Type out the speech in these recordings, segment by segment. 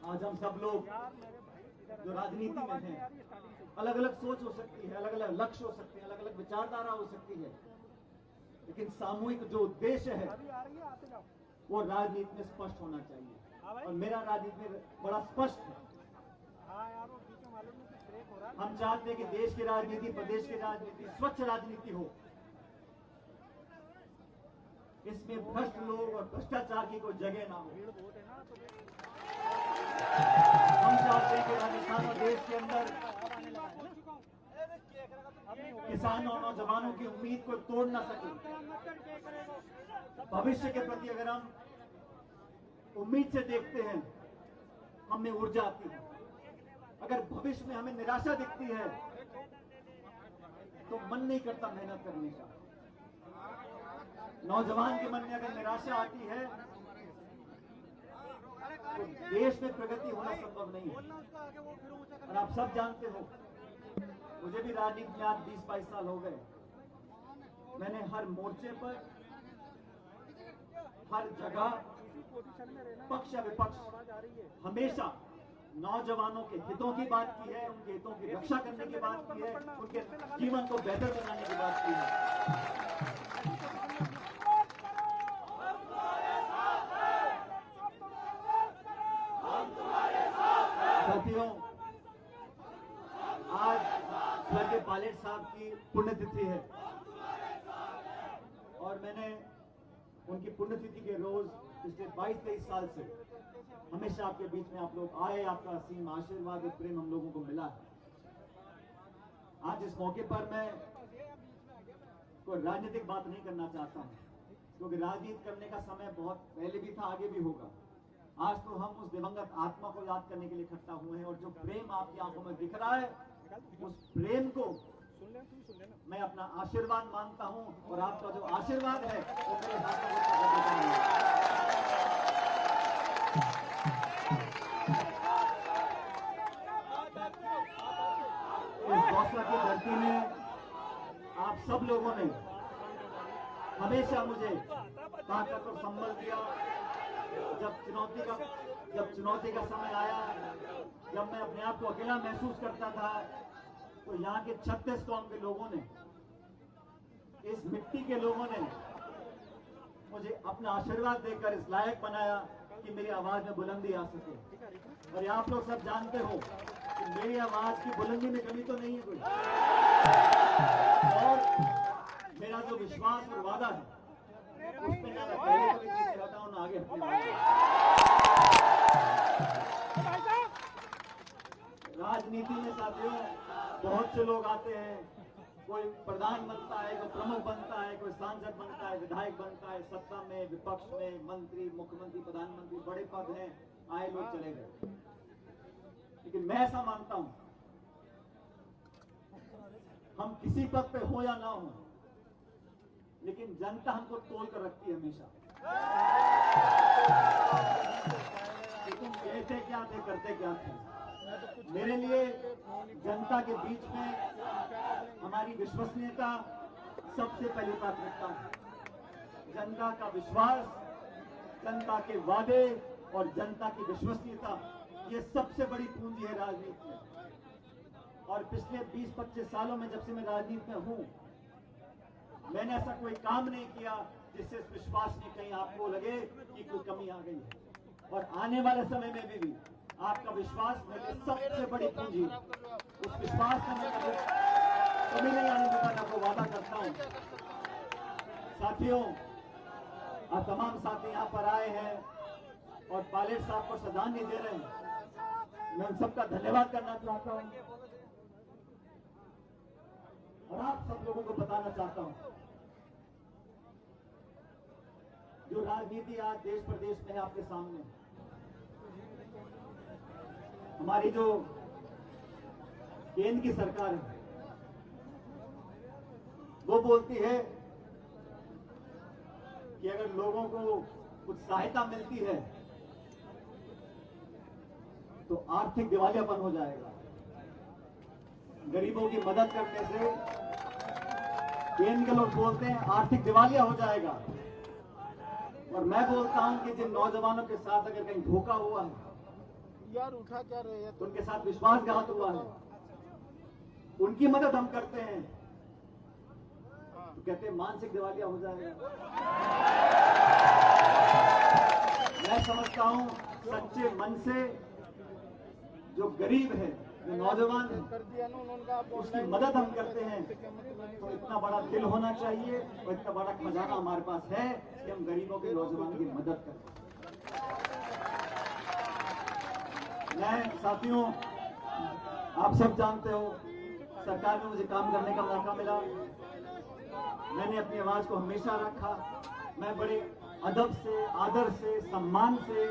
आज हम सब लोग जो राजनीति में हैं, अलग अलग सोच हो सकती है, अलग अलग लक्ष्य हो सकते हैं, अलग अलग विचारधारा हो सकती है, लेकिन सामूहिक जो उद्देश्य है वो राजनीति में स्पष्ट होना चाहिए। और मेरा राजनीति में बड़ा स्पष्ट है। हम चाहते हैं कि देश की राजनीति, प्रदेश की राजनीति स्वच्छ राजनीति हो। इसमें भ्रष्ट लोग और भ्रष्टाचार की कोई जगह ना हो। हम चाहते हैं कि राजस्थान और देश के अंदर किसानों और नौजवानों की उम्मीद को तोड़ ना सके। भविष्य के प्रति अगर हम उम्मीद से देखते हैं, हमें ऊर्जा आती है। अगर भविष्य में हमें निराशा दिखती है तो मन नहीं करता मेहनत करने का। नौजवान के मन में अगर निराशा आती है तो देश में प्रगति होना संभव नहीं है। और आप सब जानते हो, मुझे भी राजनीति में आज 20-22 साल हो गए। मैंने हर मोर्चे पर, हर जगह, पक्ष या विपक्ष, हमेशा नौजवानों के हितों की बात की है, उनके हितों की रक्षा करने की बात की है, उनके जीवन को बेहतर बनाने की बात की है। साथियों, आज स्वर्गीय पायलट साहब की पुण्यतिथि है और मैंने उनकी पुण्यतिथि के रोज पिछले 22-23 साल से हमेशा आपके बीच में आप लोग आए। आपका असीम आशीर्वाद और प्रेम हम लोगों को मिला है। आज इस मौके पर मैं कोई राजनीतिक बात नहीं करना चाहता हूं, क्योंकि राजनीति करने का समय बहुत पहले भी था, आगे भी होगा। आज तो हम उस दिवंगत आत्मा को याद करने के लिए इकट्ठा हुए हैं और जो प्रेम आपकी आंखों में दिख रहा है, उस प्रेम को मैं अपना आशीर्वाद मानता हूं और आपका जो आशीर्वाद है वो मेरे हाथों इस दौसा की धरती में आप सब लोगों ने हमेशा मुझे ताकत और संबल दिया। जब चुनौती का समय आया, जब मैं अपने आप को अकेला महसूस करता था, तो यहाँ के 36 कौम के लोगों ने, इस मिट्टी के लोगों ने मुझे अपना आशीर्वाद देकर इस लायक बनाया कि मेरी आवाज में बुलंदी आ सके। और आप लोग सब जानते हो कि मेरी आवाज की बुलंदी में कमी तो नहीं है कोई। और मेरा जो विश्वास और वादा है उसमें ना पहले कभी पीछे हटाऊं ना आगे राजनीति में साथियों बहुत से लोग आते हैं। कोई प्रधान बनता है, कोई प्रमुख बनता है, कोई सांसद बनता है, विधायक बनता है, सत्ता में, विपक्ष में, मंत्री, मुख्यमंत्री, प्रधानमंत्री, बड़े पद हैं, आए लोग चले गए। लेकिन मैं ऐसा मानता हूं, हम किसी पद पे हो या ना हो, लेकिन जनता हमको तोल कर रखती है हमेशा। तुम कहते क्या थे, करते क्या थे। मेरे लिए जनता के बीच में हमारी विश्वसनीयता सबसे पहली प्राथमिकता है। जनता का विश्वास, जनता के वादे और जनता की विश्वसनीयता, ये सबसे बड़ी पूंजी है राजनीति में। और पिछले 20-25 सालों में जब से मैं राजनीति में हूं, मैंने ऐसा कोई काम नहीं किया जिससे इस विश्वास में कहीं आपको लगे कि कोई कमी आ गई है। और आने वाले समय में भी आपका विश्वास मेरी सबसे बड़ी पूंजी। उस विश्वास में मैं कभी नहीं आने दूंगा, आपको वादा करता हूं। साथियों, आप तमाम साथी यहाँ पर आए हैं और पायलट साहब को श्रद्धांजलि दे रहे हैं। मैं उन सबका धन्यवाद करना चाहता हूं और आप सब लोगों को बताना चाहता हूं, जो राजनीति आज देश प्रदेश में है आपके सामने, हमारी जो केंद्र की सरकार है वो बोलती है कि अगर लोगों को कुछ सहायता मिलती है तो आर्थिक दिवालियापन हो जाएगा। गरीबों की मदद करने से केंद्र के लोग बोलते हैं आर्थिक दिवालिया हो जाएगा। और मैं बोलता हूं कि जिन नौजवानों के साथ अगर कहीं धोखा हुआ है यार उठा क्या रहे हैं? उनके साथ विश्वासघात हुआ है, उनकी मदद हम करते हैं तो कहते हैं मानसिक दिवालिया हो जाएगा। मैं समझता हूं सच्चे मन से जो गरीब है, जो नौजवान है, कर दिया ना उन्होंने, उसकी मदद हम करते हैं तो इतना बड़ा दिल होना चाहिए और इतना बड़ा खजाना हमारे पास है कि हम गरीबों के, नौजवानों की मदद करें। मैं साथियों, आप सब जानते हो सरकार में मुझे काम करने का मौका मिला, मैंने अपनी आवाज को हमेशा रखा। मैं बड़े अदब से, आदर से, सम्मान से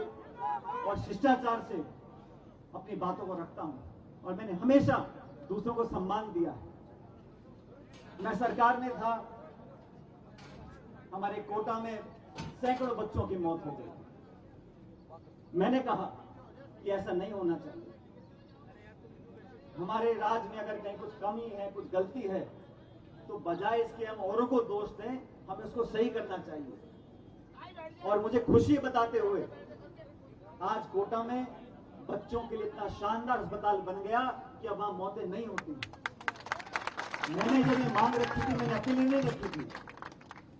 और शिष्टाचार से अपनी बातों को रखता हूं और मैंने हमेशा दूसरों को सम्मान दिया है। मैं सरकार में था, हमारे कोटा में सैकड़ों बच्चों की मौत हो गई। मैंने कहा कि ऐसा नहीं होना चाहिए। हमारे राज्य में अगर कहीं कुछ कमी है, कुछ गलती है, तो बजाय इसके हम औरों को दोष दें, हमें उसको सही करना चाहिए। और मुझे खुशी बताते हुए आज कोटा में बच्चों के लिए इतना शानदार अस्पताल बन गया कि अब वहां मौतें नहीं होती। मैंने जब ये मांग रखी थी, मैंने अकेले नहीं रखी थी,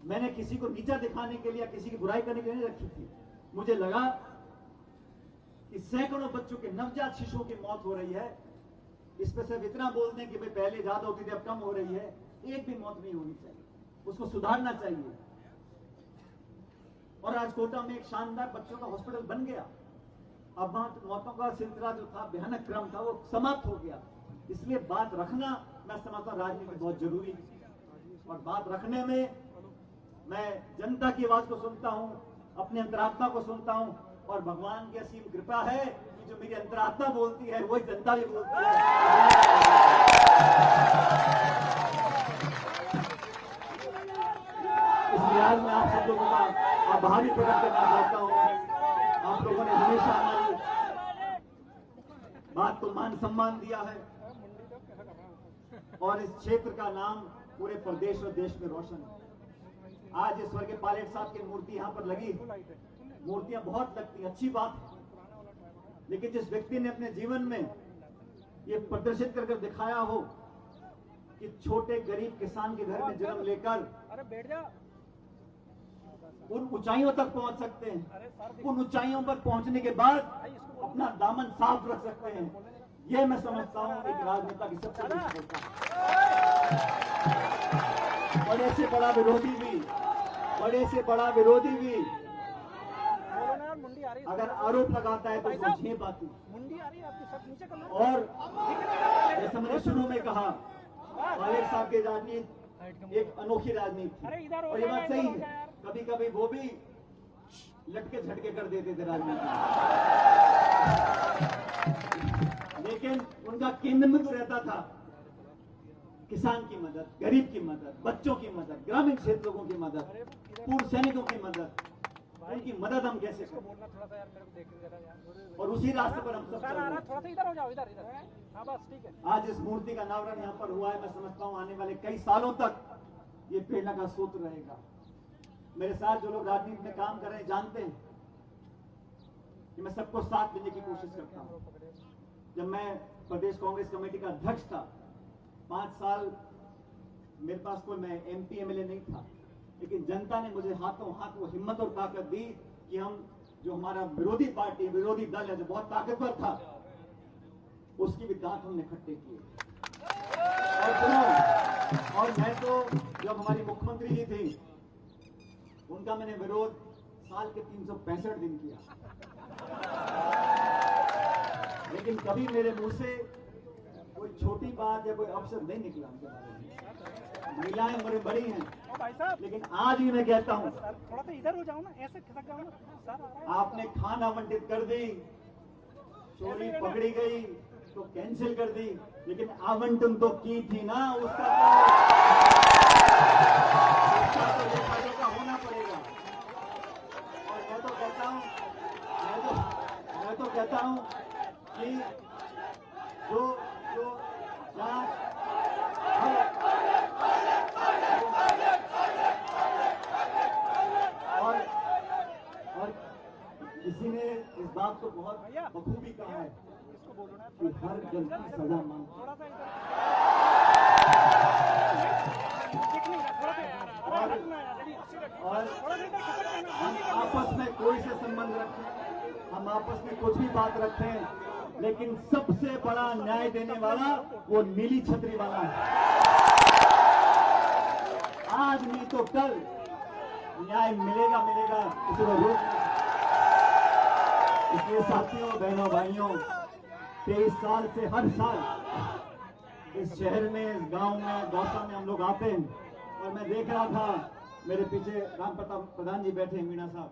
मैंने किसी को नीचा दिखाने के लिए, किसी की बुराई करने के लिए नहीं रखी थी। मुझे लगा कि सैकड़ों बच्चों के, नवजात शिशुओं की मौत हो रही है, इस पर सिर्फ इतना बोल दें कि भाई पहले ज्यादा होती थी अब कम हो रही है, एक भी मौत नहीं होनी चाहिए, उसको सुधारना चाहिए। और आज कोटा में एक शानदार बच्चों का हॉस्पिटल बन गया। अब वहां मौतों का सिलसिला जो था, भयानक क्रम था, वो समाप्त हो गया। इसलिए बात रखना, मैं समझता हूं राजनीति बहुत जरूरी है। और बात रखने में मैं जनता की आवाज को सुनता हूं, अपने अंतरात्मा को सुनता हूं और भगवान की असीम कृपा है कि जो मेरी अंतरात्मा बोलती है वही जनता भी बोलती है। इसलिए आज मैं आप सब लोगों का आभार भी प्रकट करना चाहता हूं। आप लोगों ने हमेशा हमारी बात को मान सम्मान दिया है और इस क्षेत्र का नाम पूरे प्रदेश और देश में रोशन है। आज इस स्वर्गीय पायलट साहब की मूर्ति यहां पर लगी, मूर्तियां बहुत लगती, अच्छी बात है, लेकिन जिस व्यक्ति ने अपने जीवन में ये प्रदर्शित करके दिखाया हो कि छोटे गरीब किसान के घर में जन्म लेकर उन ऊंचाइयों तक पहुंच सकते हैं, उन ऊंचाइयों पर पहुंचने के बाद अपना दामन साफ रख सकते हैं, ये मैं समझता हूं एक राजनेता की सबसे बड़ी सफलता। बड़े से बड़ा विरोधी भी, बड़े से बड़ा विरोधी भी अगर आरोप लगाता है तो उसको झेप आती। और जैसे मैंने शुरू में कहा, पायलट साहब की राजनीति एक अनोखी राजनीति थी और ये बात सही है। कभी कभी वो भी लटके झटके कर देते थे राजनीति, लेकिन उनका केंद्र में तो रहता था किसान की मदद, गरीब की मदद, बच्चों की मदद, ग्रामीण क्षेत्र लोगों की मदद, पूर्व सैनिकों की मदद। उनकी मदद हम कैसे करें, और उसी रास्ते पर हम सब चल रहे हैं। आज इस मूर्ति का अनावरण यहाँ पर हुआ है, मैं समझता हूँ आने वाले कई सालों तक ये प्रेरणा का सूत्र रहेगा। मेरे साथ जो लोग राजनीति में काम कर रहे हैं जानते हैं कि मैं सबको साथ देने की कोशिश करता हूँ। जब मैं प्रदेश कांग्रेस कमेटी का अध्यक्ष था, 5 साल मेरे पास कोई, मैं MP MLA नहीं था, लेकिन जनता ने मुझे हाथों हाथ वो हिम्मत और ताकत दी कि हम, जो हमारा विरोधी पार्टी, विरोधी दल है जो बहुत ताकतवर था, उसकी भी दांत हमने खट्टे किए। और मैं तो जब हमारी मुख्यमंत्री जी थी, उनका मैंने विरोध साल के 365 दिन किया, लेकिन कभी मेरे मुंह से कोई छोटी बात या कोई अवसर नहीं निकला उनके बारे में। महिलाएं बड़ी बड़ी हैं, लेकिन आज भी मैं कहता हूं, थोड़ा सा इधर हो जाओ ना, ऐसे खिसक जाओ ना। आपने खाना आवंटित कर दी, चोरी पकड़ी गई तो कैंसिल कर दी, लेकिन आवंटन तो की थी ना, उसका तो होना पड़ेगा। और मैं तो कहता हूं कि जो जांच और किसी ने इस बात को बहुत बखूबी कहा है इसको बोलो ना कि हर गलती सजा मांगती थोड़ा सा इधर दिख नहीं रहा थोड़ा सा और हटना यार और थोड़ा सा इधर खिसक जाना हम आपस में कोई से संबंध रखें, हम आपस में कुछ भी बात रखें, लेकिन सबसे बड़ा न्याय देने वाला वो नीली छतरी वाला है। आज नहीं तो कल न्याय मिलेगा मिलेगा, इसे वो रोक नहीं सकते। इसलिए साथियों, बहनों, भाइयों, 23 साल से हर साल इस शहर में, इस गांव में, दौसा में हम लोग आते हैं और मैं देख रहा था मेरे पीछे राम प्रताप प्रधान जी बैठे हैं, मीणा साहब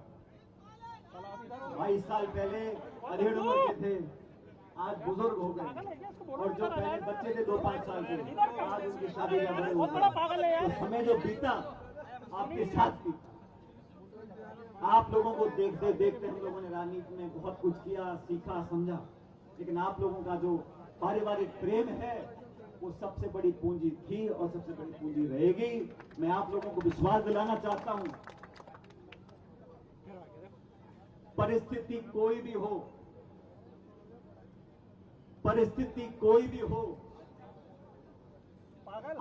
22 साल पहले अधेड़ उम्र के थे, आज बुजुर्ग हो गए और जो पहले बच्चे थे 2-5 साल के, आज उनकी शादी का बड़े हो गए। तो समय जो बीता आपके साथ की, आप लोगों को देखते देखते हम लोगों ने राजनीति में बहुत कुछ किया, सीखा, समझा, लेकिन आप लोगों का जो पारिवारिक प्रेम है वो सबसे बड़ी पूंजी थी और सबसे बड़ी पूंजी रहेगी। मैं आप लोगों को विश्वास दिलाना चाहता हूं, परिस्थिति कोई भी हो, परिस्थिति कोई भी हो,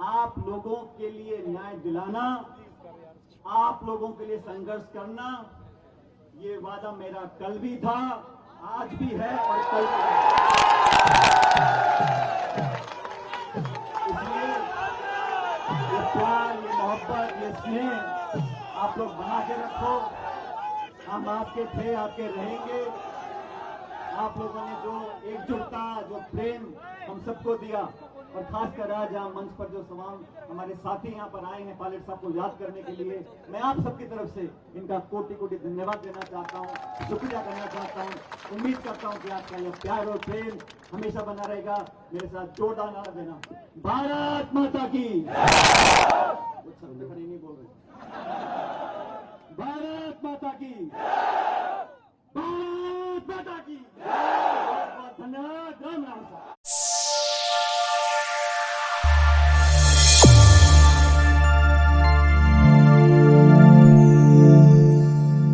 आप लोगों के लिए न्याय दिलाना, आप लोगों के लिए संघर्ष करना, ये वादा मेरा कल भी था, आज भी है और कल भी है। इसलिए ये प्यार, ये मोहब्बत, ये स्नेह आप लोग बना के रखो। हम आपके थे, आपके रहेंगे। आप लोगों ने जो एकजुटता, जो प्रेम हम सबको दिया, और खासकर आज यहाँ मंच पर जो तमाम हमारे साथी यहाँ पर आए हैं पायलट साहब को याद करने के लिए, मैं आप सबकी तरफ से इनका कोटि कोटि धन्यवाद देना चाहता हूँ, शुक्रिया करना चाहता हूँ। उम्मीद करता हूँ कि आपका यह प्यार और प्रेम हमेशा बना रहेगा। मेरे साथ जोरदार नारा देना, भारत माता की। कुछ शब्द खड़े नहीं बोल रहे। भारत माता की।